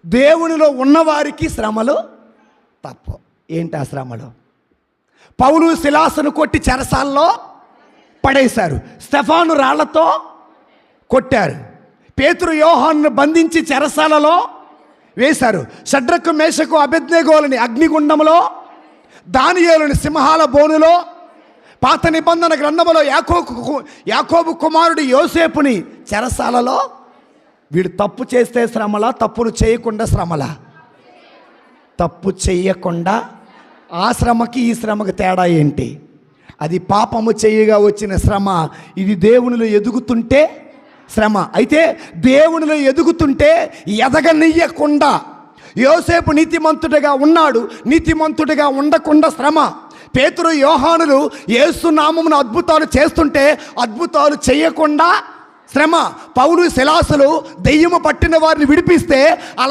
దేవునిలో ఉన్నవారికి శ్రమలు తప్పు. ఏంటి ఆ శ్రమలు? పౌలు సిలాసును కొట్టి చెరసాల్లో పడేశారు. స్టెఫాను రాళ్లతో కొట్టారు. పేతురు యోహానును బంధించి చెరసాలలో వేశారు. షడ్రకు మేషకు అబేద్నెగోలని అగ్నిగుండంలో, దానియేలుని సింహాల బోనులో, పాత నిబంధన గ్రంథములో యాకోబు కుమారుడు యోసేపుని చెరసాలలో. వీడు తప్పు చేస్తే శ్రమలా, తప్పును చేయకుండా శ్రమలా? తప్పు చెయ్యకుండా ఆ శ్రమకి ఈ శ్రమకి తేడా ఏంటి? అది పాపము చేయగా వచ్చిన శ్రమ, ఇది దేవునిలో ఎదుగుతుంటే శ్రమ. అయితే దేవునిలో ఎదుగుతుంటే ఎదగనియ్యకుండా, యోసేపు నీతిమంతుడిగా ఉన్నాడు, నీతిమంతుడిగా ఉండకుండా శ్రమ. పేతురు యోహానులు యేసు నామమున అద్భుతాలు చేస్తుంటే అద్భుతాలు చేయకుండా శ్రమ. పౌలు సిలాసులు దెయ్యము పట్టిన వారిని విడిపిస్తే అలా